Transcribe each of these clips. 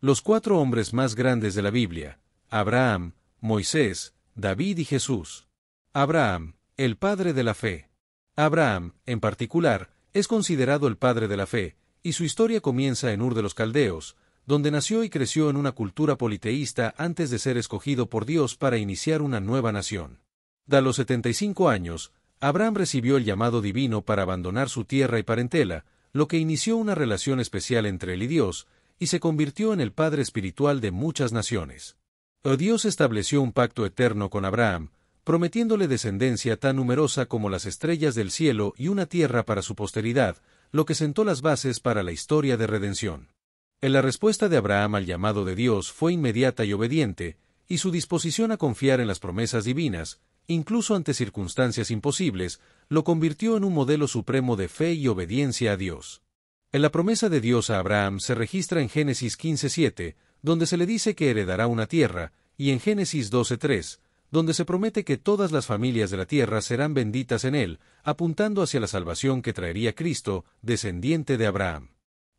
Los 4 hombres más grandes de la Biblia: Abraham, Moisés, David y Jesús. Abraham, el padre de la fe. Abraham, en particular, es considerado el padre de la fe, y su historia comienza en Ur de los Caldeos, donde nació y creció en una cultura politeísta antes de ser escogido por Dios para iniciar una nueva nación. A los 75 años, Abraham recibió el llamado divino para abandonar su tierra y parentela, lo que inició una relación especial entre él y Dios, y se convirtió en el padre espiritual de muchas naciones. Dios estableció un pacto eterno con Abraham, prometiéndole descendencia tan numerosa como las estrellas del cielo y una tierra para su posteridad, lo que sentó las bases para la historia de redención. La respuesta de Abraham al llamado de Dios fue inmediata y obediente, y su disposición a confiar en las promesas divinas, incluso ante circunstancias imposibles, lo convirtió en un modelo supremo de fe y obediencia a Dios. La promesa de Dios a Abraham se registra en Génesis 15:7, donde se le dice que heredará una tierra, y en Génesis 12:3, donde se promete que todas las familias de la tierra serán benditas en él, apuntando hacia la salvación que traería Cristo, descendiente de Abraham.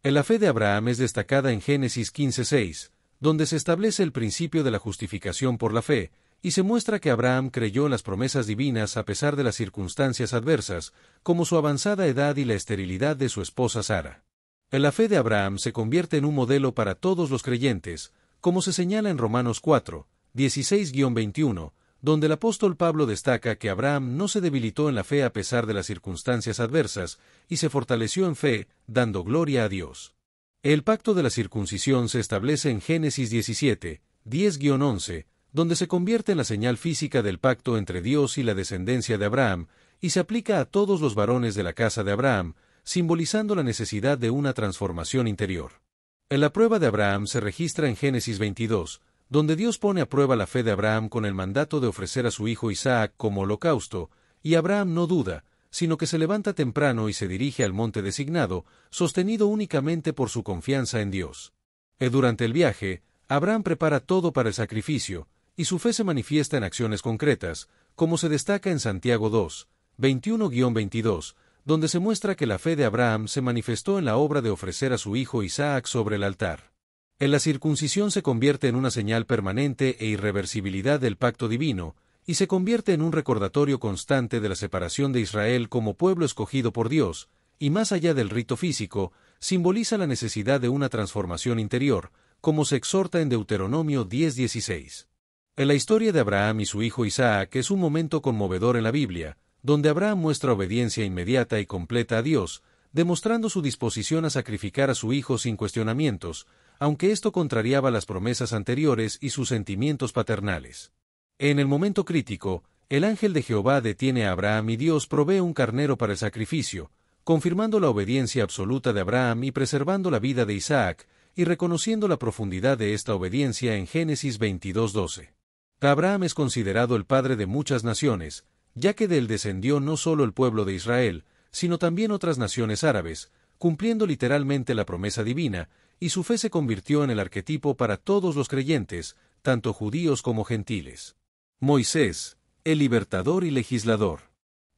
La fe de Abraham es destacada en Génesis 15:6, donde se establece el principio de la justificación por la fe, y se muestra que Abraham creyó en las promesas divinas a pesar de las circunstancias adversas, como su avanzada edad y la esterilidad de su esposa Sara. La fe de Abraham se convierte en un modelo para todos los creyentes, como se señala en Romanos 4, 16-21, donde el apóstol Pablo destaca que Abraham no se debilitó en la fe a pesar de las circunstancias adversas, y se fortaleció en fe, dando gloria a Dios. El pacto de la circuncisión se establece en Génesis 17, 10-11, donde se convierte en la señal física del pacto entre Dios y la descendencia de Abraham, y se aplica a todos los varones de la casa de Abraham, simbolizando la necesidad de una transformación interior. La prueba de Abraham se registra en Génesis 22, donde Dios pone a prueba la fe de Abraham con el mandato de ofrecer a su hijo Isaac como holocausto, y Abraham no duda, sino que se levanta temprano y se dirige al monte designado, sostenido únicamente por su confianza en Dios. Durante el viaje, Abraham prepara todo para el sacrificio, y su fe se manifiesta en acciones concretas, como se destaca en Santiago 2, 21-22, donde se muestra que la fe de Abraham se manifestó en la obra de ofrecer a su hijo Isaac sobre el altar. La circuncisión se convierte en una señal permanente e irreversibilidad del pacto divino, y se convierte en un recordatorio constante de la separación de Israel como pueblo escogido por Dios, y más allá del rito físico, simboliza la necesidad de una transformación interior, como se exhorta en Deuteronomio 10:16. La historia de Abraham y su hijo Isaac es un momento conmovedor en la Biblia, donde Abraham muestra obediencia inmediata y completa a Dios, demostrando su disposición a sacrificar a su hijo sin cuestionamientos, aunque esto contrariaba las promesas anteriores y sus sentimientos paternales. En el momento crítico, el ángel de Jehová detiene a Abraham y Dios provee un carnero para el sacrificio, confirmando la obediencia absoluta de Abraham y preservando la vida de Isaac, y reconociendo la profundidad de esta obediencia en Génesis 22:12. Abraham es considerado el padre de muchas naciones, ya que de él descendió no solo el pueblo de Israel, sino también otras naciones árabes, cumpliendo literalmente la promesa divina, y su fe se convirtió en el arquetipo para todos los creyentes, tanto judíos como gentiles. Moisés, el libertador y legislador.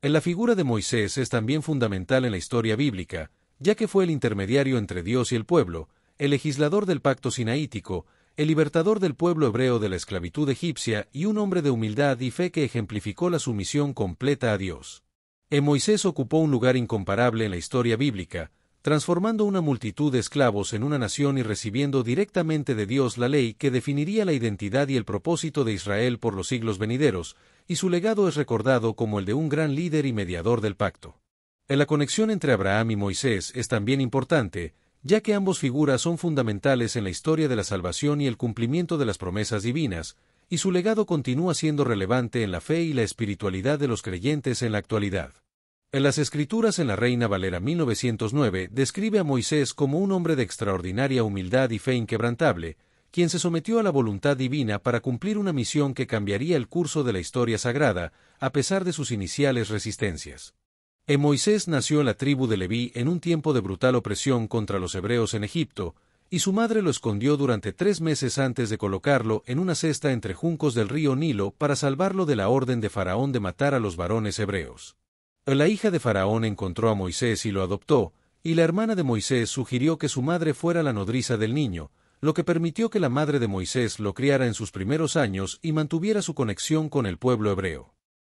La figura de Moisés es también fundamental en la historia bíblica, ya que fue el intermediario entre Dios y el pueblo, el legislador del pacto sinaítico, el libertador del pueblo hebreo de la esclavitud egipcia y un hombre de humildad y fe que ejemplificó la sumisión completa a Dios. Moisés ocupó un lugar incomparable en la historia bíblica, transformando una multitud de esclavos en una nación y recibiendo directamente de Dios la ley que definiría la identidad y el propósito de Israel por los siglos venideros, y su legado es recordado como el de un gran líder y mediador del pacto. La conexión entre Abraham y Moisés es también importante, ya que ambos figuras son fundamentales en la historia de la salvación y el cumplimiento de las promesas divinas, y su legado continúa siendo relevante en la fe y la espiritualidad de los creyentes en la actualidad. En las Escrituras en la Reina Valera 1909 describe a Moisés como un hombre de extraordinaria humildad y fe inquebrantable, quien se sometió a la voluntad divina para cumplir una misión que cambiaría el curso de la historia sagrada, a pesar de sus iniciales resistencias. Moisés nació en la tribu de Leví en un tiempo de brutal opresión contra los hebreos en Egipto, y su madre lo escondió durante 3 meses antes de colocarlo en una cesta entre juncos del río Nilo para salvarlo de la orden de Faraón de matar a los varones hebreos. La hija de Faraón encontró a Moisés y lo adoptó, y la hermana de Moisés sugirió que su madre fuera la nodriza del niño, lo que permitió que la madre de Moisés lo criara en sus primeros años y mantuviera su conexión con el pueblo hebreo.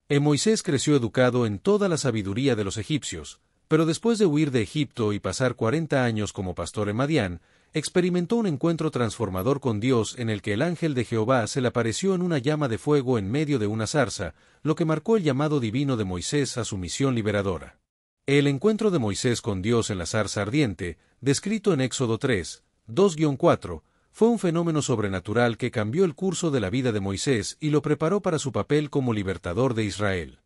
Moisés creció educado en toda la sabiduría de los egipcios, pero después de huir de Egipto y pasar 40 años como pastor en Madián, experimentó un encuentro transformador con Dios en el que el ángel de Jehová se le apareció en una llama de fuego en medio de una zarza, lo que marcó el llamado divino de Moisés a su misión liberadora. El encuentro de Moisés con Dios en la zarza ardiente, descrito en Éxodo 3, 2-4, fue un fenómeno sobrenatural que cambió el curso de la vida de Moisés y lo preparó para su papel como libertador de Israel.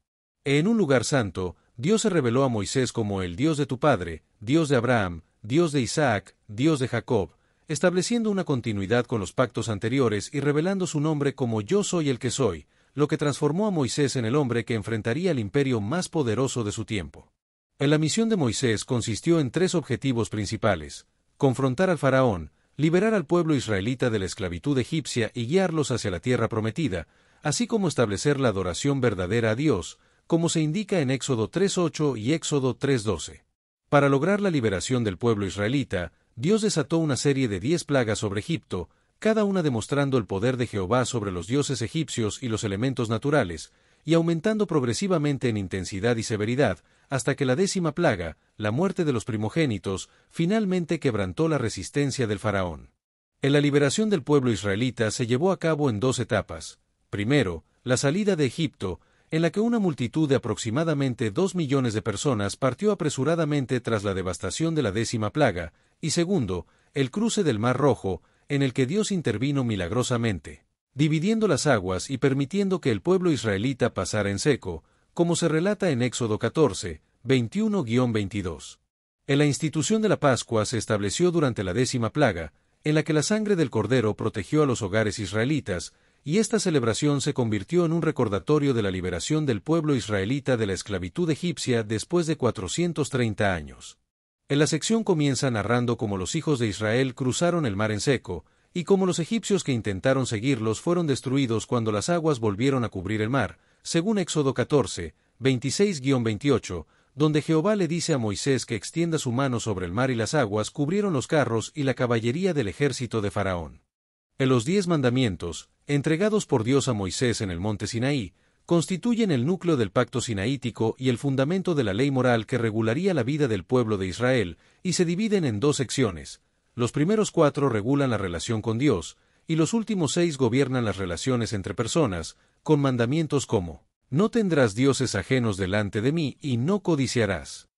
En un lugar santo, Dios se reveló a Moisés como el Dios de tu padre, Dios de Abraham, Dios de Isaac, Dios de Jacob, estableciendo una continuidad con los pactos anteriores y revelando su nombre como Yo soy el que soy, lo que transformó a Moisés en el hombre que enfrentaría el imperio más poderoso de su tiempo. La misión de Moisés consistió en 3 objetivos principales: confrontar al faraón, liberar al pueblo israelita de la esclavitud egipcia y guiarlos hacia la tierra prometida, así como establecer la adoración verdadera a Dios, como se indica en Éxodo 3:8 y Éxodo 3:12. Para lograr la liberación del pueblo israelita, Dios desató una serie de 10 plagas sobre Egipto, cada una demostrando el poder de Jehová sobre los dioses egipcios y los elementos naturales, y aumentando progresivamente en intensidad y severidad, hasta que la 10ª plaga, la muerte de los primogénitos, finalmente quebrantó la resistencia del faraón. La liberación del pueblo israelita se llevó a cabo en 2 etapas. Primero, la salida de Egipto, en la que una multitud de aproximadamente 2 millones de personas partió apresuradamente tras la devastación de la 10ª plaga, y segundo, el cruce del Mar Rojo, en el que Dios intervino milagrosamente, dividiendo las aguas y permitiendo que el pueblo israelita pasara en seco, como se relata en Éxodo 14, 21-22. La institución de la Pascua se estableció durante la 10ª plaga, en la que la sangre del cordero protegió a los hogares israelitas, y esta celebración se convirtió en un recordatorio de la liberación del pueblo israelita de la esclavitud egipcia después de 430 años. La sección comienza narrando cómo los hijos de Israel cruzaron el mar en seco, y cómo los egipcios que intentaron seguirlos fueron destruidos cuando las aguas volvieron a cubrir el mar, según Éxodo 14, 26-28, donde Jehová le dice a Moisés que extienda su mano sobre el mar y las aguas cubrieron los carros y la caballería del ejército de Faraón. Los 10 mandamientos, entregados por Dios a Moisés en el monte Sinaí, constituyen el núcleo del pacto sinaítico y el fundamento de la ley moral que regularía la vida del pueblo de Israel, y se dividen en 2 secciones. Los primeros 4 regulan la relación con Dios, y los últimos 6 gobiernan las relaciones entre personas, con mandamientos como: no tendrás dioses ajenos delante de mí y no codiciarás.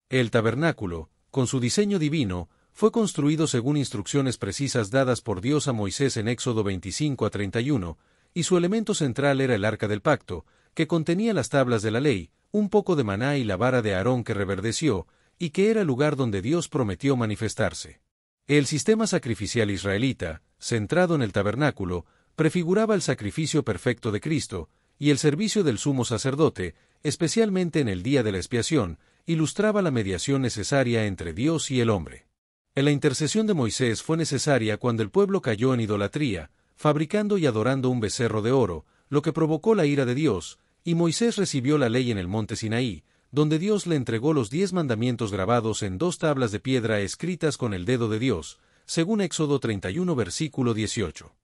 El tabernáculo, con su diseño divino, fue construido según instrucciones precisas dadas por Dios a Moisés en Éxodo 25-31, y su elemento central era el arca del pacto, que contenía las tablas de la ley, un poco de maná y la vara de Aarón que reverdeció, y que era el lugar donde Dios prometió manifestarse. El sistema sacrificial israelita, centrado en el tabernáculo, prefiguraba el sacrificio perfecto de Cristo, y el servicio del sumo sacerdote, especialmente en el día de la expiación, ilustraba la mediación necesaria entre Dios y el hombre. La intercesión de Moisés fue necesaria cuando el pueblo cayó en idolatría, fabricando y adorando un becerro de oro, lo que provocó la ira de Dios, y Moisés recibió la ley en el monte Sinaí, donde Dios le entregó los 10 mandamientos grabados en 2 tablas de piedra escritas con el dedo de Dios, según Éxodo 31 versículo 18.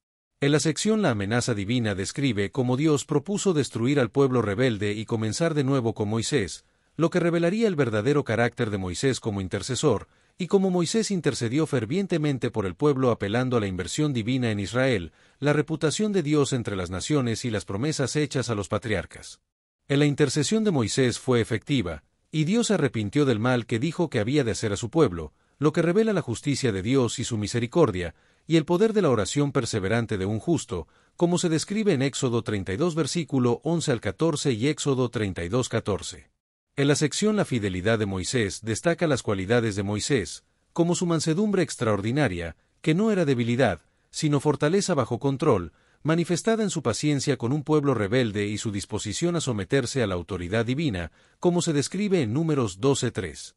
En la sección La amenaza divina describe cómo Dios propuso destruir al pueblo rebelde y comenzar de nuevo con Moisés, lo que revelaría el verdadero carácter de Moisés como intercesor, y cómo Moisés intercedió fervientemente por el pueblo apelando a la inversión divina en Israel, la reputación de Dios entre las naciones y las promesas hechas a los patriarcas. La intercesión de Moisés fue efectiva, y Dios se arrepintió del mal que dijo que había de hacer a su pueblo, lo que revela la justicia de Dios y su misericordia, y el poder de la oración perseverante de un justo, como se describe en Éxodo 32 versículo 11-14 y Éxodo 32-14. En la sección La fidelidad de Moisés destaca las cualidades de Moisés, como su mansedumbre extraordinaria, que no era debilidad, sino fortaleza bajo control, manifestada en su paciencia con un pueblo rebelde y su disposición a someterse a la autoridad divina, como se describe en Números 12:3.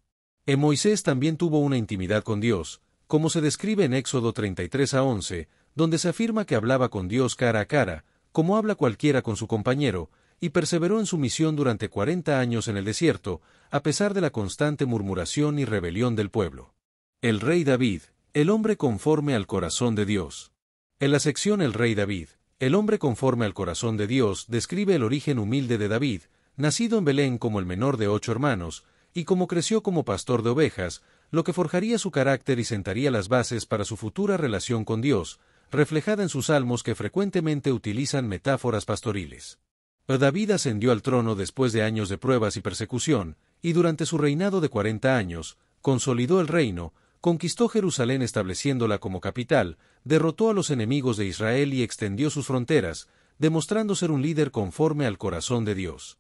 Moisés también tuvo una intimidad con Dios, como se describe en Éxodo 33-11, donde se afirma que hablaba con Dios cara a cara, como habla cualquiera con su compañero, y perseveró en su misión durante 40 años en el desierto, a pesar de la constante murmuración y rebelión del pueblo. El rey David, El hombre conforme al corazón de Dios. En la sección El rey David, el hombre conforme al corazón de Dios describe el origen humilde de David, nacido en Belén como el menor de 8 hermanos, y como creció como pastor de ovejas, lo que forjaría su carácter y sentaría las bases para su futura relación con Dios, reflejada en sus salmos que frecuentemente utilizan metáforas pastoriles. David ascendió al trono después de años de pruebas y persecución, y durante su reinado de 40 años, consolidó el reino, conquistó Jerusalén estableciéndola como capital, derrotó a los enemigos de Israel y extendió sus fronteras, demostrando ser un líder conforme al corazón de Dios.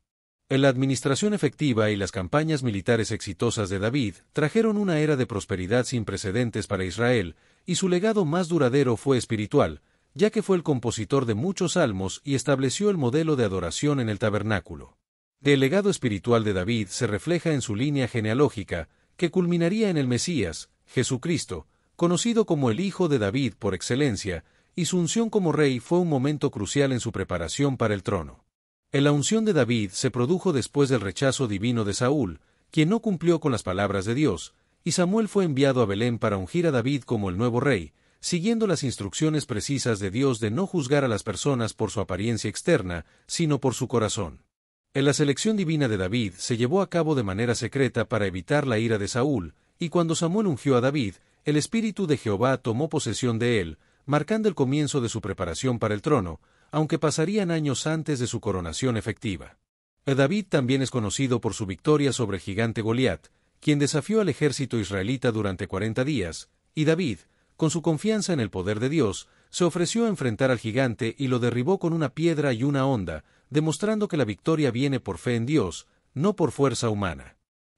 La administración efectiva y las campañas militares exitosas de David trajeron una era de prosperidad sin precedentes para Israel, y su legado más duradero fue espiritual, ya que fue el compositor de muchos salmos y estableció el modelo de adoración en el tabernáculo. El legado espiritual de David se refleja en su línea genealógica, que culminaría en el Mesías, Jesucristo, conocido como el Hijo de David por excelencia, y su unción como rey fue un momento crucial en su preparación para el trono. La unción de David se produjo después del rechazo divino de Saúl, quien no cumplió con las palabras de Dios, y Samuel fue enviado a Belén para ungir a David como el nuevo rey, siguiendo las instrucciones precisas de Dios de no juzgar a las personas por su apariencia externa, sino por su corazón. La selección divina de David se llevó a cabo de manera secreta para evitar la ira de Saúl, y cuando Samuel ungió a David, el Espíritu de Jehová tomó posesión de él, marcando el comienzo de su preparación para el trono, aunque pasarían años antes de su coronación efectiva. David también es conocido por su victoria sobre el gigante Goliat, quien desafió al ejército israelita durante 40 días, y David, con su confianza en el poder de Dios, se ofreció a enfrentar al gigante y lo derribó con una piedra y una honda, demostrando que la victoria viene por fe en Dios, no por fuerza humana.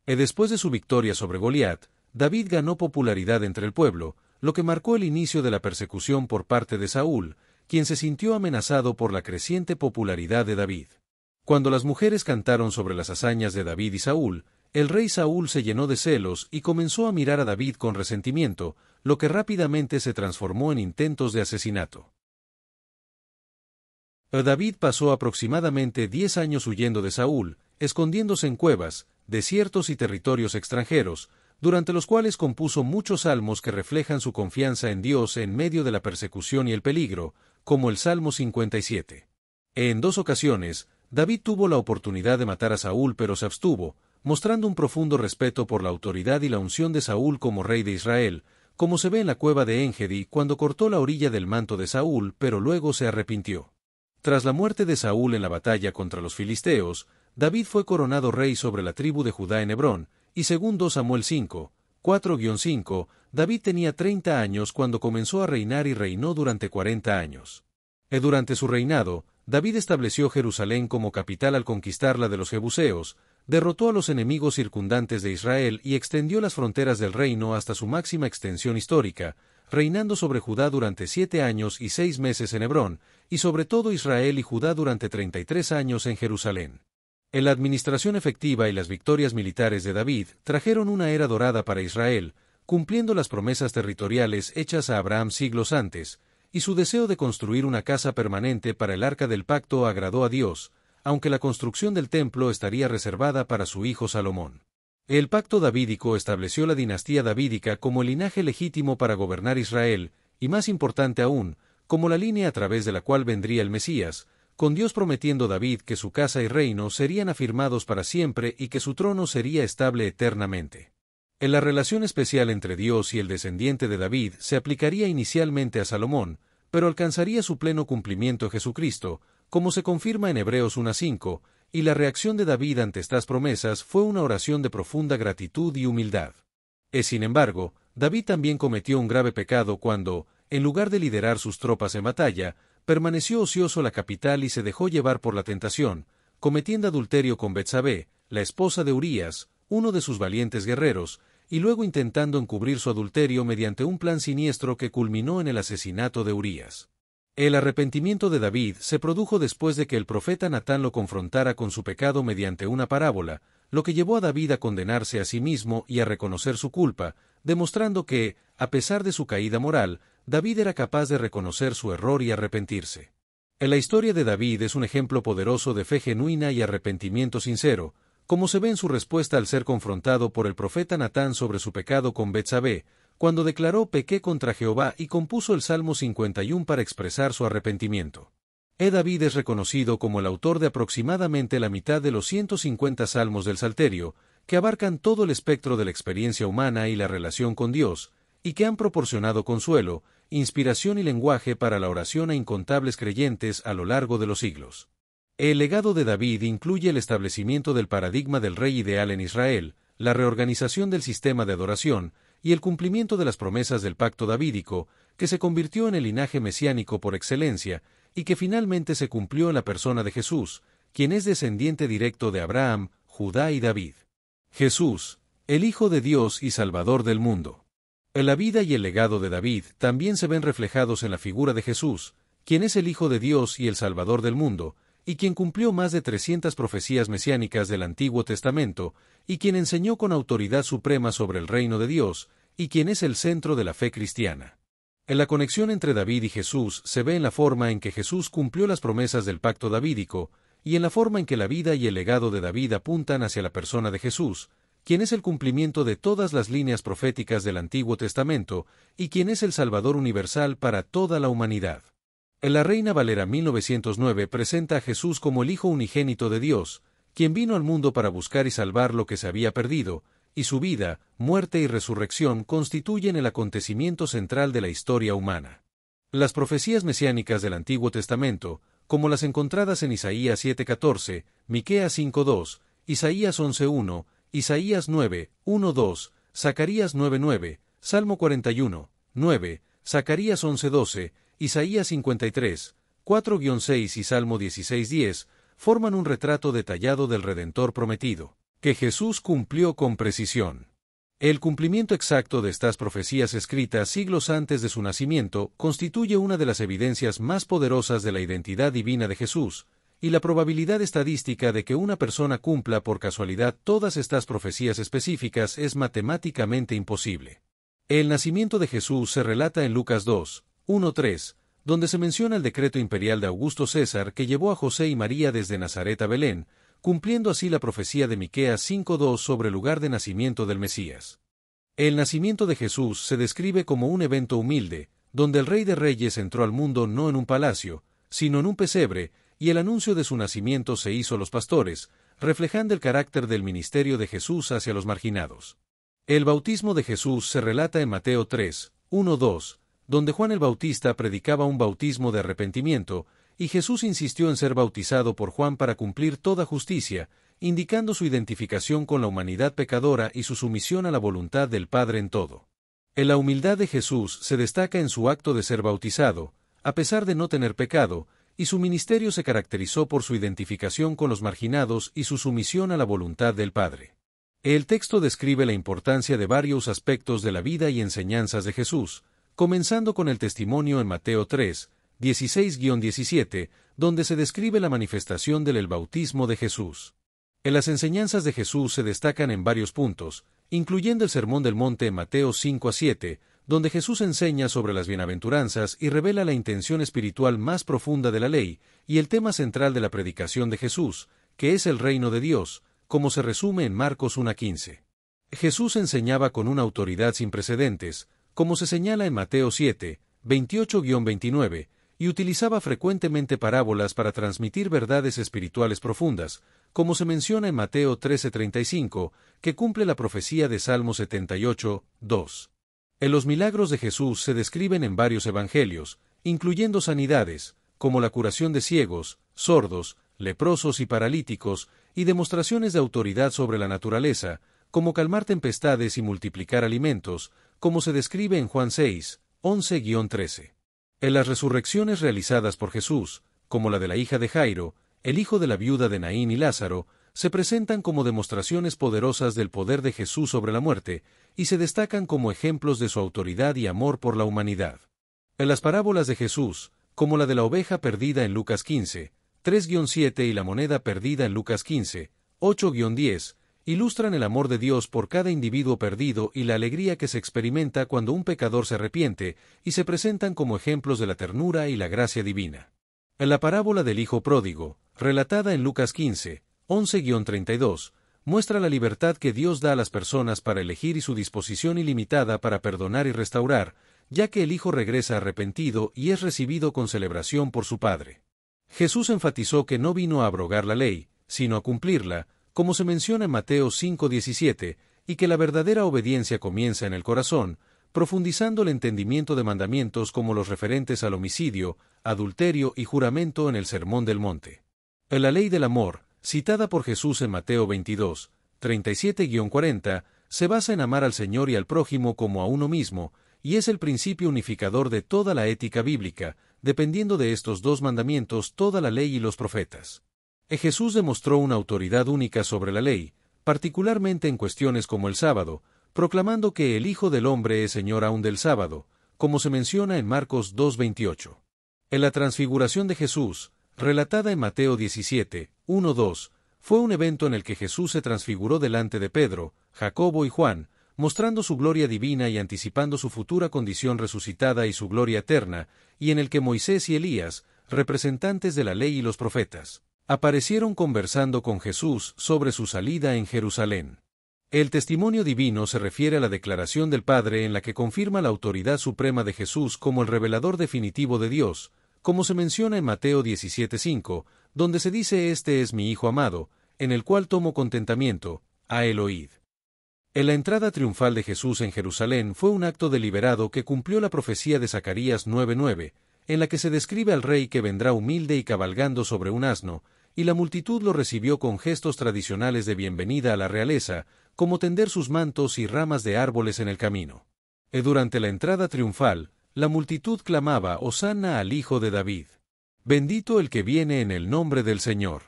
Después de su victoria sobre Goliat, David ganó popularidad entre el pueblo, lo que marcó el inicio de la persecución por parte de Saúl, quien se sintió amenazado por la creciente popularidad de David. Cuando las mujeres cantaron sobre las hazañas de David y Saúl, el rey Saúl se llenó de celos y comenzó a mirar a David con resentimiento, lo que rápidamente se transformó en intentos de asesinato. David pasó aproximadamente 10 años huyendo de Saúl, escondiéndose en cuevas, desiertos y territorios extranjeros, durante los cuales compuso muchos salmos que reflejan su confianza en Dios en medio de la persecución y el peligro, como el Salmo 57. En 2 ocasiones, David tuvo la oportunidad de matar a Saúl pero se abstuvo, mostrando un profundo respeto por la autoridad y la unción de Saúl como rey de Israel, como se ve en la cueva de Engedi cuando cortó la orilla del manto de Saúl pero luego se arrepintió. Tras la muerte de Saúl en la batalla contra los filisteos, David fue coronado rey sobre la tribu de Judá en Hebrón, y según 2 Samuel 5, 4-5, David tenía 30 años cuando comenzó a reinar y reinó durante 40 años. Durante su reinado, David estableció Jerusalén como capital al conquistarla de los jebuseos, derrotó a los enemigos circundantes de Israel y extendió las fronteras del reino hasta su máxima extensión histórica, reinando sobre Judá durante 7 años y 6 meses en Hebrón, y sobre todo Israel y Judá durante 33 años en Jerusalén. La administración efectiva y las victorias militares de David trajeron una era dorada para Israel, cumpliendo las promesas territoriales hechas a Abraham siglos antes, y su deseo de construir una casa permanente para el Arca del Pacto agradó a Dios, aunque la construcción del templo estaría reservada para su hijo Salomón. El pacto davídico estableció la dinastía davídica como el linaje legítimo para gobernar Israel, y más importante aún, como la línea a través de la cual vendría el Mesías, con Dios prometiendo a David que su casa y reino serían afirmados para siempre y que su trono sería estable eternamente. En la relación especial entre Dios y el descendiente de David se aplicaría inicialmente a Salomón, pero alcanzaría su pleno cumplimiento en Jesucristo, como se confirma en Hebreos 1:5, y la reacción de David ante estas promesas fue una oración de profunda gratitud y humildad. Sin embargo, David también cometió un grave pecado cuando, en lugar de liderar sus tropas en batalla, permaneció ocioso la capital y se dejó llevar por la tentación, cometiendo adulterio con Betsabé, la esposa de Urías, uno de sus valientes guerreros, y luego intentando encubrir su adulterio mediante un plan siniestro que culminó en el asesinato de Urías. El arrepentimiento de David se produjo después de que el profeta Natán lo confrontara con su pecado mediante una parábola, lo que llevó a David a condenarse a sí mismo y a reconocer su culpa, demostrando que, a pesar de su caída moral, David era capaz de reconocer su error y arrepentirse. La historia de David es un ejemplo poderoso de fe genuina y arrepentimiento sincero, como se ve en su respuesta al ser confrontado por el profeta Natán sobre su pecado con Betsabé, cuando declaró pequé contra Jehová y compuso el Salmo 51 para expresar su arrepentimiento. David es reconocido como el autor de aproximadamente la mitad de los 150 salmos del Salterio, que abarcan todo el espectro de la experiencia humana y la relación con Dios, y que han proporcionado consuelo, inspiración y lenguaje para la oración a incontables creyentes a lo largo de los siglos. El legado de David incluye el establecimiento del paradigma del rey ideal en Israel, la reorganización del sistema de adoración y el cumplimiento de las promesas del pacto davídico, que se convirtió en el linaje mesiánico por excelencia y que finalmente se cumplió en la persona de Jesús, quien es descendiente directo de Abraham, Judá y David. Jesús, el Hijo de Dios y Salvador del mundo. La vida y el legado de David también se ven reflejados en la figura de Jesús, quien es el Hijo de Dios y el Salvador del mundo, y quien cumplió más de 300 profecías mesiánicas del Antiguo Testamento, y quien enseñó con autoridad suprema sobre el reino de Dios, y quien es el centro de la fe cristiana. La conexión entre David y Jesús se ve en la forma en que Jesús cumplió las promesas del pacto davídico, y en la forma en que la vida y el legado de David apuntan hacia la persona de Jesús, quien es el cumplimiento de todas las líneas proféticas del Antiguo Testamento, y quien es el Salvador universal para toda la humanidad. La Reina Valera 1909 presenta a Jesús como el Hijo unigénito de Dios, quien vino al mundo para buscar y salvar lo que se había perdido, y su vida, muerte y resurrección constituyen el acontecimiento central de la historia humana. Las profecías mesiánicas del Antiguo Testamento, como las encontradas en Isaías 7:14, Miqueas 5:2, Isaías 11:1, Isaías 9:1-2, Zacarías 9:9, Salmo 41:9, Zacarías 11:12, Isaías 53, 4-6 y Salmo 16:10, forman un retrato detallado del Redentor prometido, que Jesús cumplió con precisión. El cumplimiento exacto de estas profecías escritas siglos antes de su nacimiento constituye una de las evidencias más poderosas de la identidad divina de Jesús, y la probabilidad estadística de que una persona cumpla por casualidad todas estas profecías específicas es matemáticamente imposible. El nacimiento de Jesús se relata en Lucas 2:1-3, donde se menciona el decreto imperial de Augusto César que llevó a José y María desde Nazaret a Belén, cumpliendo así la profecía de Miqueas 5:2 sobre el lugar de nacimiento del Mesías. El nacimiento de Jesús se describe como un evento humilde, donde el Rey de Reyes entró al mundo no en un palacio, sino en un pesebre, y el anuncio de su nacimiento se hizo a los pastores, reflejando el carácter del ministerio de Jesús hacia los marginados. El bautismo de Jesús se relata en Mateo 3:1-2, donde Juan el Bautista predicaba un bautismo de arrepentimiento, y Jesús insistió en ser bautizado por Juan para cumplir toda justicia, indicando su identificación con la humanidad pecadora y su sumisión a la voluntad del Padre en todo. La humildad de Jesús se destaca en su acto de ser bautizado, a pesar de no tener pecado, y su ministerio se caracterizó por su identificación con los marginados y su sumisión a la voluntad del Padre. El texto describe la importancia de varios aspectos de la vida y enseñanzas de Jesús, comenzando con el testimonio en Mateo 3:16-17, donde se describe la manifestación del bautismo de Jesús. En las enseñanzas de Jesús se destacan en varios puntos, incluyendo el Sermón del Monte en Mateo 5-7, donde Jesús enseña sobre las bienaventuranzas y revela la intención espiritual más profunda de la ley, y el tema central de la predicación de Jesús, que es el reino de Dios, como se resume en Marcos 1:15. Jesús enseñaba con una autoridad sin precedentes, como se señala en Mateo 7:28-29, y utilizaba frecuentemente parábolas para transmitir verdades espirituales profundas, como se menciona en Mateo 13:35, que cumple la profecía de Salmo 78:2. Los milagros de Jesús se describen en varios evangelios, incluyendo sanidades, como la curación de ciegos, sordos, leprosos y paralíticos, y demostraciones de autoridad sobre la naturaleza, como calmar tempestades y multiplicar alimentos, como se describe en Juan 6:11-13. En las resurrecciones realizadas por Jesús, como la de la hija de Jairo, el hijo de la viuda de Naín y Lázaro, se presentan como demostraciones poderosas del poder de Jesús sobre la muerte, y se destacan como ejemplos de su autoridad y amor por la humanidad. En las parábolas de Jesús, como la de la oveja perdida en Lucas 15:3-7 y la moneda perdida en Lucas 15:8-10, ilustran el amor de Dios por cada individuo perdido y la alegría que se experimenta cuando un pecador se arrepiente, y se presentan como ejemplos de la ternura y la gracia divina. En la parábola del Hijo Pródigo, relatada en Lucas 15:11-32, muestra la libertad que Dios da a las personas para elegir y su disposición ilimitada para perdonar y restaurar, ya que el Hijo regresa arrepentido y es recibido con celebración por su Padre. Jesús enfatizó que no vino a abrogar la ley, sino a cumplirla, como se menciona en Mateo 5:17, y que la verdadera obediencia comienza en el corazón, profundizando el entendimiento de mandamientos como los referentes al homicidio, adulterio y juramento en el Sermón del Monte. En la ley del amor, citada por Jesús en Mateo 22, 37-40, se basa en amar al Señor y al prójimo como a uno mismo, y es el principio unificador de toda la ética bíblica, dependiendo de estos dos mandamientos toda la ley y los profetas. Jesús demostró una autoridad única sobre la ley, particularmente en cuestiones como el sábado, proclamando que el Hijo del Hombre es Señor aún del sábado, como se menciona en Marcos 2:28. En la transfiguración de Jesús, relatada en Mateo 17, 1-2, fue un evento en el que Jesús se transfiguró delante de Pedro, Jacobo y Juan, mostrando su gloria divina y anticipando su futura condición resucitada y su gloria eterna, y en el que Moisés y Elías, representantes de la ley y los profetas, aparecieron conversando con Jesús sobre su salida en Jerusalén. El testimonio divino se refiere a la declaración del Padre en la que confirma la autoridad suprema de Jesús como el revelador definitivo de Dios, como se menciona en Mateo 17:5, donde se dice: «Este es mi Hijo amado, en el cual tomo contentamiento, a él oíd». En la entrada triunfal de Jesús en Jerusalén fue un acto deliberado que cumplió la profecía de Zacarías 9:9, en la que se describe al rey que vendrá humilde y cabalgando sobre un asno, y la multitud lo recibió con gestos tradicionales de bienvenida a la realeza, como tender sus mantos y ramas de árboles en el camino. Durante la entrada triunfal, la multitud clamaba: «Hosanna al Hijo de David. Bendito el que viene en el nombre del Señor.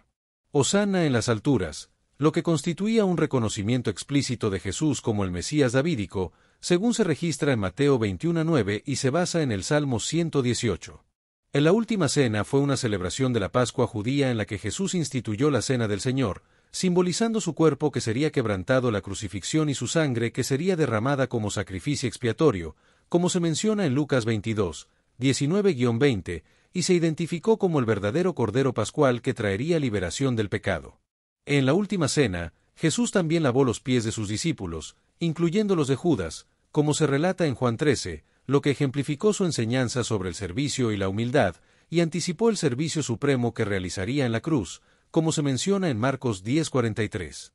Hosanna en las alturas», lo que constituía un reconocimiento explícito de Jesús como el Mesías davídico, según se registra en Mateo 21:9 y se basa en el Salmo 118. En la última cena fue una celebración de la Pascua judía en la que Jesús instituyó la Cena del Señor, simbolizando su cuerpo que sería quebrantado a la crucifixión y su sangre que sería derramada como sacrificio expiatorio, como se menciona en Lucas 22, 19-20, y se identificó como el verdadero Cordero Pascual que traería liberación del pecado. En la última cena, Jesús también lavó los pies de sus discípulos, incluyendo los de Judas, como se relata en Juan 13, lo que ejemplificó su enseñanza sobre el servicio y la humildad, y anticipó el servicio supremo que realizaría en la cruz, como se menciona en Marcos 10:43.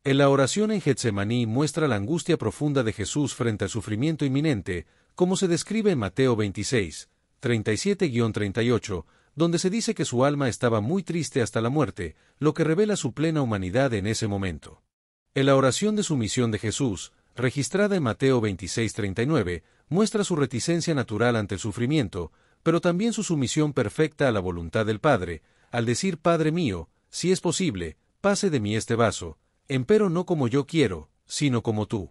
En la oración en Getsemaní muestra la angustia profunda de Jesús frente al sufrimiento inminente, como se describe en Mateo 26, 37-38, donde se dice que su alma estaba muy triste hasta la muerte, lo que revela su plena humanidad en ese momento. En la oración de sumisión de Jesús, registrada en Mateo 26:39, muestra su reticencia natural ante el sufrimiento, pero también su sumisión perfecta a la voluntad del Padre, al decir: «Padre mío, si es posible, pase de mí este vaso, empero no como yo quiero, sino como tú».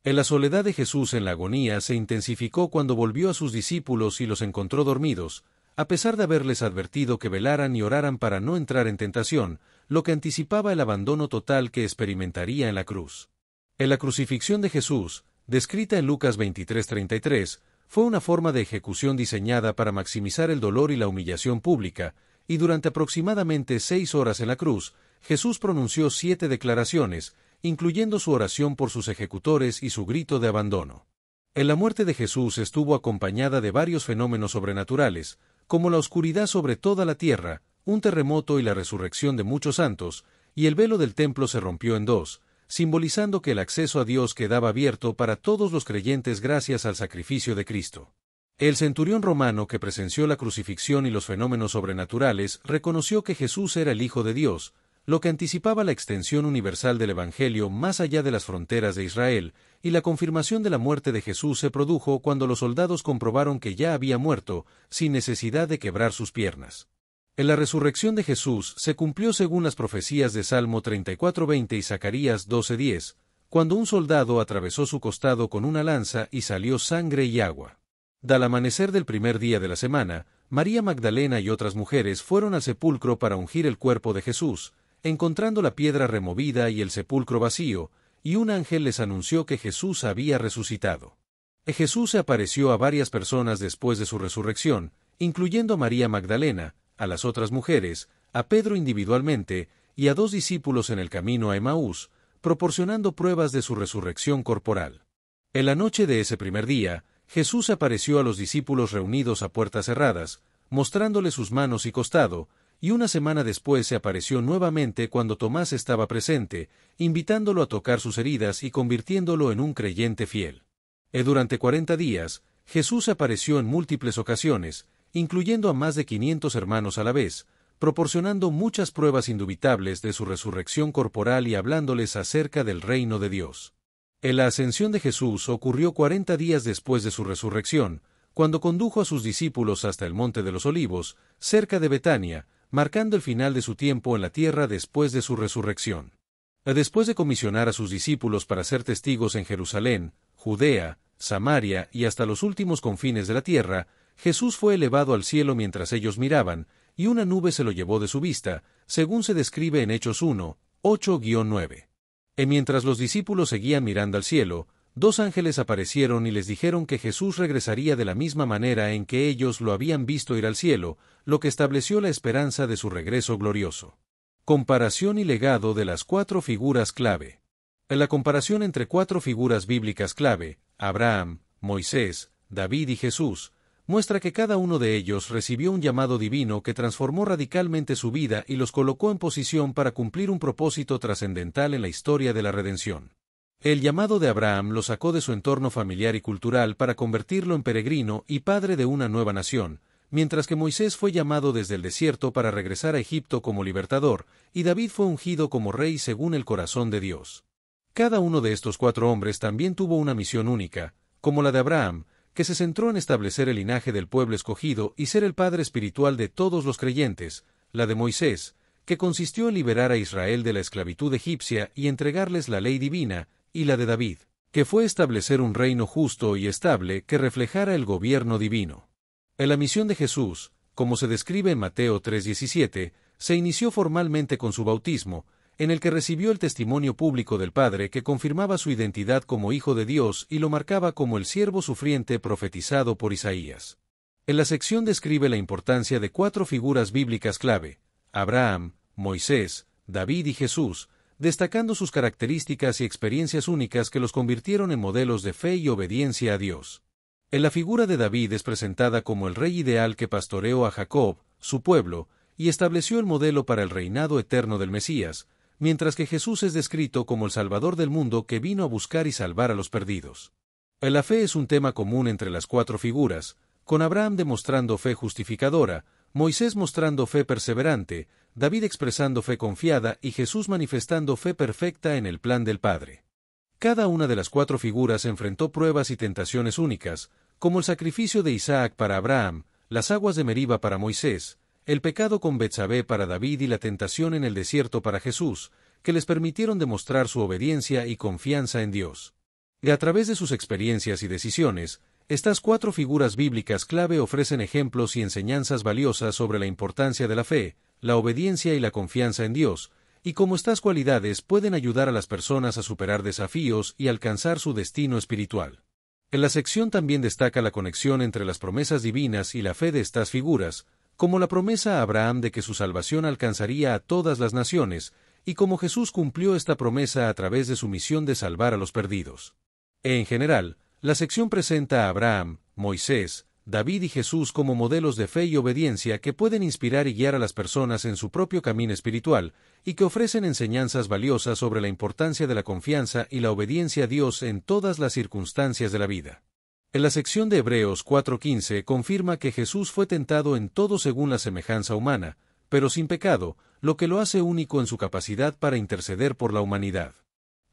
En la soledad de Jesús en la agonía se intensificó cuando volvió a sus discípulos y los encontró dormidos, a pesar de haberles advertido que velaran y oraran para no entrar en tentación, lo que anticipaba el abandono total que experimentaría en la cruz. En la crucifixión de Jesús, descrita en Lucas 23:33, fue una forma de ejecución diseñada para maximizar el dolor y la humillación pública, y durante aproximadamente 6 horas en la cruz, Jesús pronunció 7 declaraciones, incluyendo su oración por sus ejecutores y su grito de abandono. En la muerte de Jesús estuvo acompañada de varios fenómenos sobrenaturales, como la oscuridad sobre toda la tierra, un terremoto y la resurrección de muchos santos, y el velo del templo se rompió en dos, simbolizando que el acceso a Dios quedaba abierto para todos los creyentes gracias al sacrificio de Cristo. El centurión romano que presenció la crucifixión y los fenómenos sobrenaturales reconoció que Jesús era el Hijo de Dios, lo que anticipaba la extensión universal del Evangelio más allá de las fronteras de Israel, y la confirmación de la muerte de Jesús se produjo cuando los soldados comprobaron que ya había muerto, sin necesidad de quebrar sus piernas. En la resurrección de Jesús se cumplió según las profecías de Salmo 34:20 y Zacarías 12:10, cuando un soldado atravesó su costado con una lanza y salió sangre y agua. Al amanecer del primer día de la semana, María Magdalena y otras mujeres fueron al sepulcro para ungir el cuerpo de Jesús, encontrando la piedra removida y el sepulcro vacío, y un ángel les anunció que Jesús había resucitado. Jesús se apareció a varias personas después de su resurrección, incluyendo a María Magdalena, a las otras mujeres, a Pedro individualmente, y a 2 discípulos en el camino a Emaús, proporcionando pruebas de su resurrección corporal. En la noche de ese primer día, Jesús apareció a los discípulos reunidos a puertas cerradas, mostrándoles sus manos y costado, y una semana después se apareció nuevamente cuando Tomás estaba presente, invitándolo a tocar sus heridas y convirtiéndolo en un creyente fiel. Durante 40 días, Jesús apareció en múltiples ocasiones, incluyendo a más de 500 hermanos a la vez, proporcionando muchas pruebas indubitables de su resurrección corporal y hablándoles acerca del reino de Dios. La ascensión de Jesús ocurrió 40 días después de su resurrección, cuando condujo a sus discípulos hasta el Monte de los Olivos, cerca de Betania, marcando el final de su tiempo en la tierra después de su resurrección. Después de comisionar a sus discípulos para ser testigos en Jerusalén, Judea, Samaria y hasta los últimos confines de la tierra, Jesús fue elevado al cielo mientras ellos miraban, y una nube se lo llevó de su vista, según se describe en Hechos 1, 8-9. Mientras los discípulos seguían mirando al cielo, 2 ángeles aparecieron y les dijeron que Jesús regresaría de la misma manera en que ellos lo habían visto ir al cielo, lo que estableció la esperanza de su regreso glorioso. Comparación y legado de las 4 figuras clave. La comparación entre 4 figuras bíblicas clave, Abraham, Moisés, David y Jesús, muestra que cada uno de ellos recibió un llamado divino que transformó radicalmente su vida y los colocó en posición para cumplir un propósito trascendental en la historia de la redención. El llamado de Abraham lo sacó de su entorno familiar y cultural para convertirlo en peregrino y padre de una nueva nación, mientras que Moisés fue llamado desde el desierto para regresar a Egipto como libertador, y David fue ungido como rey según el corazón de Dios. Cada uno de estos 4 hombres también tuvo una misión única, como la de Abraham, que se centró en establecer el linaje del pueblo escogido y ser el padre espiritual de todos los creyentes, la de Moisés, que consistió en liberar a Israel de la esclavitud egipcia y entregarles la ley divina, y la de David, que fue establecer un reino justo y estable que reflejara el gobierno divino. La misión de Jesús, como se describe en Mateo 3:17, se inició formalmente con su bautismo, en el que recibió el testimonio público del Padre que confirmaba su identidad como Hijo de Dios y lo marcaba como el siervo sufriente profetizado por Isaías. En la sección describe la importancia de 4 figuras bíblicas clave, Abraham, Moisés, David y Jesús, destacando sus características y experiencias únicas que los convirtieron en modelos de fe y obediencia a Dios. En la figura de David es presentada como el rey ideal que pastoreó a Jacob, su pueblo, y estableció el modelo para el reinado eterno del Mesías, mientras que Jesús es descrito como el Salvador del mundo que vino a buscar y salvar a los perdidos. La fe es un tema común entre las 4 figuras, con Abraham demostrando fe justificadora, Moisés mostrando fe perseverante, David expresando fe confiada y Jesús manifestando fe perfecta en el plan del Padre. Cada una de las 4 figuras enfrentó pruebas y tentaciones únicas, como el sacrificio de Isaac para Abraham, las aguas de Meriba para Moisés, el pecado con Betsabé para David y la tentación en el desierto para Jesús, que les permitieron demostrar su obediencia y confianza en Dios. Y a través de sus experiencias y decisiones, estas 4 figuras bíblicas clave ofrecen ejemplos y enseñanzas valiosas sobre la importancia de la fe, la obediencia y la confianza en Dios, y cómo estas cualidades pueden ayudar a las personas a superar desafíos y alcanzar su destino espiritual. En la sección también destaca la conexión entre las promesas divinas y la fe de estas figuras, como la promesa a Abraham de que su salvación alcanzaría a todas las naciones, y cómo Jesús cumplió esta promesa a través de su misión de salvar a los perdidos. En general, la sección presenta a Abraham, Moisés, David y Jesús como modelos de fe y obediencia que pueden inspirar y guiar a las personas en su propio camino espiritual, y que ofrecen enseñanzas valiosas sobre la importancia de la confianza y la obediencia a Dios en todas las circunstancias de la vida. En la sección de Hebreos 4:15 confirma que Jesús fue tentado en todo según la semejanza humana, pero sin pecado, lo que lo hace único en su capacidad para interceder por la humanidad.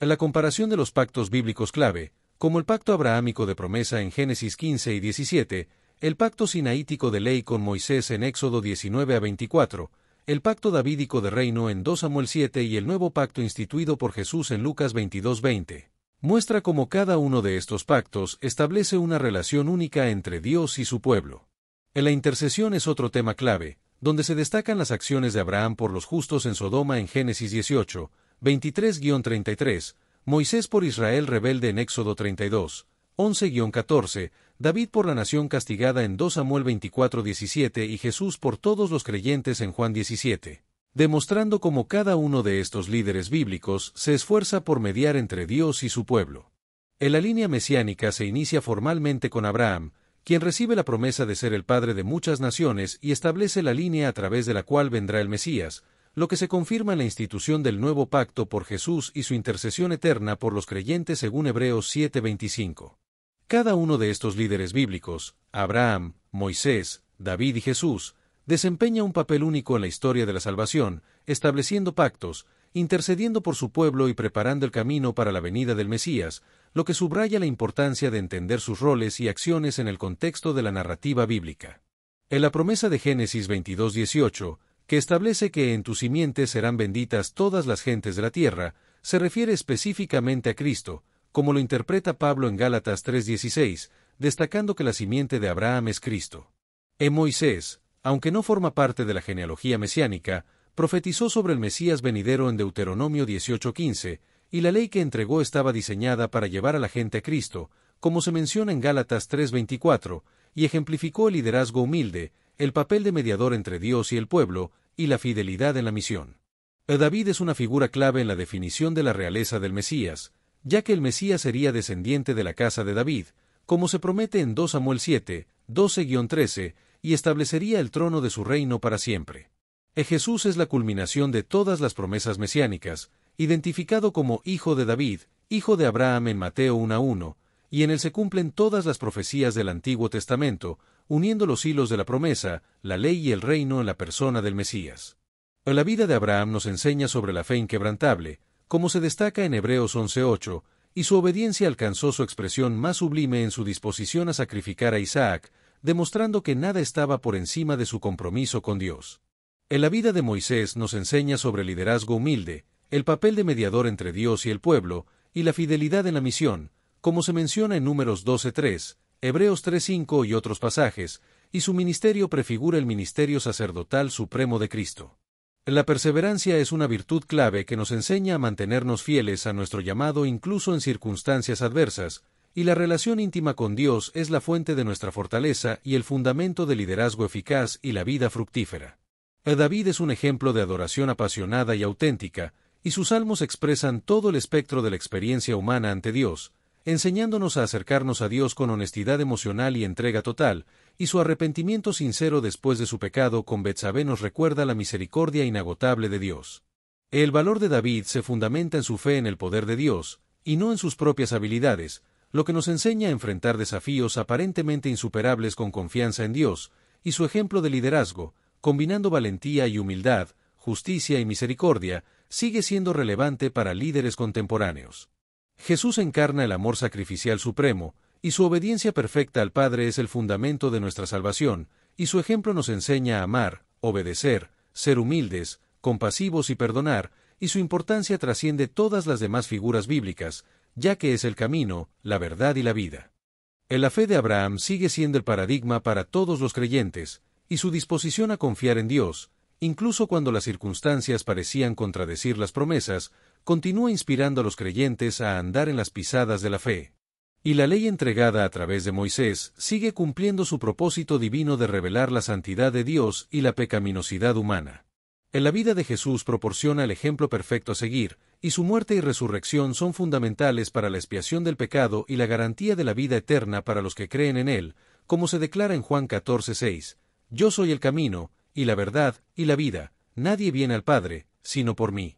En la comparación de los pactos bíblicos clave, como el pacto abrahámico de promesa en Génesis 15 y 17, el pacto sinaítico de ley con Moisés en Éxodo 19 a 24, el pacto davídico de reino en 2 Samuel 7 y el nuevo pacto instituido por Jesús en Lucas 22:20. Muestra cómo cada uno de estos pactos establece una relación única entre Dios y su pueblo. En la intercesión es otro tema clave, donde se destacan las acciones de Abraham por los justos en Sodoma en Génesis 18, 23-33, Moisés por Israel rebelde en Éxodo 32, 11-14, David por la nación castigada en 2 Samuel 24:17 y Jesús por todos los creyentes en Juan 17. demostrando cómo cada uno de estos líderes bíblicos se esfuerza por mediar entre Dios y su pueblo. En la línea mesiánica se inicia formalmente con Abraham, quien recibe la promesa de ser el padre de muchas naciones y establece la línea a través de la cual vendrá el Mesías, lo que se confirma en la institución del nuevo pacto por Jesús y su intercesión eterna por los creyentes según Hebreos 7:25. Cada uno de estos líderes bíblicos, Abraham, Moisés, David y Jesús, desempeña un papel único en la historia de la salvación, estableciendo pactos, intercediendo por su pueblo y preparando el camino para la venida del Mesías, lo que subraya la importancia de entender sus roles y acciones en el contexto de la narrativa bíblica. En la promesa de Génesis 22:18, que establece que en tu simiente serán benditas todas las gentes de la tierra, se refiere específicamente a Cristo, como lo interpreta Pablo en Gálatas 3:16, destacando que la simiente de Abraham es Cristo. En Moisés, aunque no forma parte de la genealogía mesiánica, profetizó sobre el Mesías venidero en Deuteronomio 18:15, y la ley que entregó estaba diseñada para llevar a la gente a Cristo, como se menciona en Gálatas 3:24, y ejemplificó el liderazgo humilde, el papel de mediador entre Dios y el pueblo, y la fidelidad en la misión. David es una figura clave en la definición de la realeza del Mesías, ya que el Mesías sería descendiente de la casa de David, como se promete en 2 Samuel 7, 12-13, y establecería el trono de su reino para siempre. Jesús es la culminación de todas las promesas mesiánicas, identificado como Hijo de David, Hijo de Abraham en Mateo 1:1, y en él se cumplen todas las profecías del Antiguo Testamento, uniendo los hilos de la promesa, la ley y el reino en la persona del Mesías. La vida de Abraham nos enseña sobre la fe inquebrantable, como se destaca en Hebreos 11:8, y su obediencia alcanzó su expresión más sublime en su disposición a sacrificar a Isaac, demostrando que nada estaba por encima de su compromiso con Dios. En la vida de Moisés nos enseña sobre el liderazgo humilde, el papel de mediador entre Dios y el pueblo, y la fidelidad en la misión, como se menciona en Números 12:3, Hebreos 3:5 y otros pasajes, y su ministerio prefigura el ministerio sacerdotal supremo de Cristo. La perseverancia es una virtud clave que nos enseña a mantenernos fieles a nuestro llamado incluso en circunstancias adversas, y la relación íntima con Dios es la fuente de nuestra fortaleza y el fundamento del liderazgo eficaz y la vida fructífera. David es un ejemplo de adoración apasionada y auténtica, y sus salmos expresan todo el espectro de la experiencia humana ante Dios, enseñándonos a acercarnos a Dios con honestidad emocional y entrega total, y su arrepentimiento sincero después de su pecado con Betsabé nos recuerda la misericordia inagotable de Dios. El valor de David se fundamenta en su fe en el poder de Dios, y no en sus propias habilidades, lo que nos enseña a enfrentar desafíos aparentemente insuperables con confianza en Dios, y su ejemplo de liderazgo, combinando valentía y humildad, justicia y misericordia, sigue siendo relevante para líderes contemporáneos. Jesús encarna el amor sacrificial supremo, y su obediencia perfecta al Padre es el fundamento de nuestra salvación, y su ejemplo nos enseña a amar, obedecer, ser humildes, compasivos y perdonar, y su importancia trasciende todas las demás figuras bíblicas, ya que es el camino, la verdad y la vida. La fe de Abraham sigue siendo el paradigma para todos los creyentes, y su disposición a confiar en Dios, incluso cuando las circunstancias parecían contradecir las promesas, continúa inspirando a los creyentes a andar en las pisadas de la fe. Y la ley entregada a través de Moisés sigue cumpliendo su propósito divino de revelar la santidad de Dios y la pecaminosidad humana. En la vida de Jesús proporciona el ejemplo perfecto a seguir, y su muerte y resurrección son fundamentales para la expiación del pecado y la garantía de la vida eterna para los que creen en él, como se declara en Juan 14:6. Yo soy el camino, y la verdad, y la vida, nadie viene al Padre, sino por mí.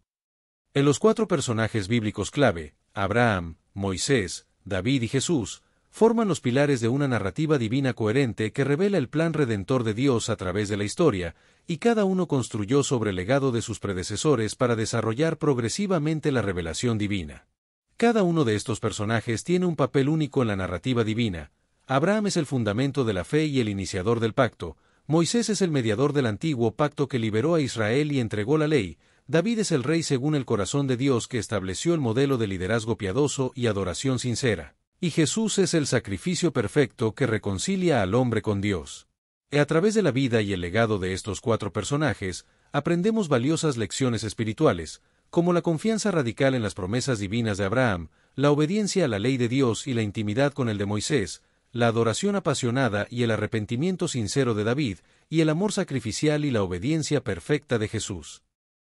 En los 4 personajes bíblicos clave, Abraham, Moisés, David y Jesús, forman los pilares de una narrativa divina coherente que revela el plan redentor de Dios a través de la historia, y cada uno construyó sobre el legado de sus predecesores para desarrollar progresivamente la revelación divina. Cada uno de estos personajes tiene un papel único en la narrativa divina. Abraham es el fundamento de la fe y el iniciador del pacto, Moisés es el mediador del antiguo pacto que liberó a Israel y entregó la ley, David es el rey según el corazón de Dios que estableció el modelo de liderazgo piadoso y adoración sincera, y Jesús es el sacrificio perfecto que reconcilia al hombre con Dios. A través de la vida y el legado de estos 4 personajes, aprendemos valiosas lecciones espirituales, como la confianza radical en las promesas divinas de Abraham, la obediencia a la ley de Dios y la intimidad con el de Moisés, la adoración apasionada y el arrepentimiento sincero de David, y el amor sacrificial y la obediencia perfecta de Jesús.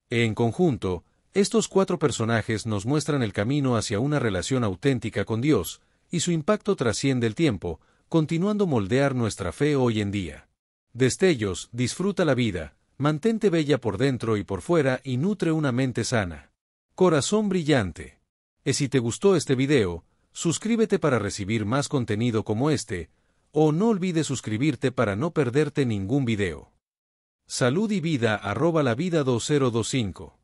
En conjunto, estos 4 personajes nos muestran el camino hacia una relación auténtica con Dios, y su impacto trasciende el tiempo, continuando moldear nuestra fe hoy en día. Destellos, disfruta la vida, mantente bella por dentro y por fuera y nutre una mente sana. Corazón brillante. Y si te gustó este video, suscríbete para recibir más contenido como este, o no olvides suscribirte para no perderte ningún video. Salud y vida @lavida2025